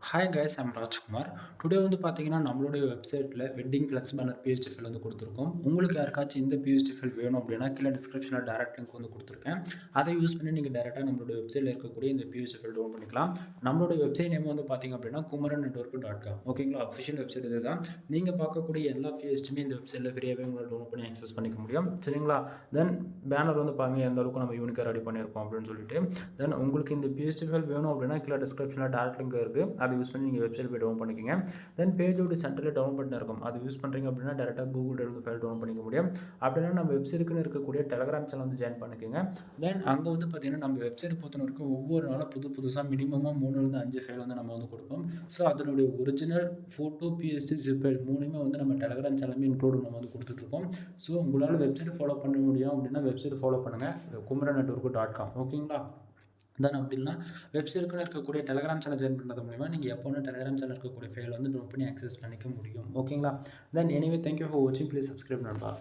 Hi guys, I'm Rajkumar. Today வந்து பார்த்தீங்கன்னா, நம்மளுடைய வெப்சைட்டில் wedding flex banner PSD file வந்து கொடுத்துருக்கோம். உங்களுக்கு யாருக்காச்சும் இந்த பிஎஸ்டி ஃபைல் வேணும் அப்படின்னா, கீழே டிஸ்கிரிப்ஷனில் டேரக்ட் லிங்க் வந்து கொடுத்துருக்கேன். அதை யூஸ் பண்ணி நீங்கள் டேரெக்டாக நம்மளுடைய வெப்சைட்டில் இருக்கக்கூடிய இந்த பிஎஸ்டி ஃபைல் டவுன் பண்ணிக்கலாம். நம்மளுடைய வெப்சைட் நேம் வந்து பார்த்தீங்க அப்படின்னா kumaran.network.com. ஓகேங்களா? அஃபிஷியல் வெப்சைட் இது தான். நீங்கள் பார்க்கக்கூடிய எல்லா பிஎஸ்டியுமே இந்த வெப்சைட்டில் ஃப்ரீயாகவே உங்களால் டவுன் பண்ணி ஆக்சஸ் பண்ணிக்க முடியும். சரிங்களா? தென் பேனர் வந்து பாருங்கள் எந்த அளவுக்கு நம்ம யூனிக்காக ரெடி பண்ணியிருக்கோம் அப்படின்னு சொல்லிட்டு. தென் உங்களுக்கு இந்த பிஎஸ்டி ஃபைல் வேணும் அப்படின்னா கீழே டிஸ்கிரிப்ஷனில் டேரக்ட் லிங்க் இருக்குது. அதை யூஸ் பண்ணி நீங்கள் வெப்சைட் போய் டவுன் பண்ணிக்கோங்க. தென் பேஜோட சென்டரில் டவுன் பட்டன் இருக்கும். அது யூஸ் பண்ணுறீங்க அப்படின்னா டேரெக்டாக கூகுள் இருந்து ஃபைல் டவுன் பண்ணிக்க முடியும். அப்படின்னா நம்ம வெப்சைட்டுக்குன்னு இருக்கக்கூடிய டெலகிராம் சேனல் வந்து ஜாயின் பண்ணிக்கோங்க. தென் அங்கே வந்து பார்த்தீங்கன்னா நம்ம வெப்சைட் பொறுத்த வரைக்கும் ஒவ்வொரு நாளும் புதுசாக மினிமமாக 3-5 ஃபைல் வந்து நம்ம வந்து கொடுப்போம். ஸோ அதனுடைய original photo PSD zip file மூணுமே வந்து நம்ம டெலகிராம் சேனலுமே இன்க்ளூட் நம்ம வந்து கொடுத்துட்ருக்கோம். ஸோ உங்களால் வெப்சைட் ஃபாலோ பண்ண முடியும் அப்படின்னா வெப்சைட் ஃபாலோ பண்ணுங்கள், kumaran.network.com. ஓகேங்களா? தென் அப்படின்னா வெப்சைட்டுக்குன்னு இருக்கக்கூடிய டெலகிராம் சேனல் ஜாயின் பண்ணுறது மூலிமா நீங்கள் எப்போ ஒன்று டெலகிராம் சேனல் இருக்கக்கூடிய ஃபைல் வந்து டவுன் பண்ணி ஆக்சஸ் பண்ணிக்க முடியும். ஓகேங்களா? தென் எனிவே தேங்க்யூ ஃபார் வாட்சிங். ப்ளீஸ் சப்ஸ்கிரைப் நண்பா.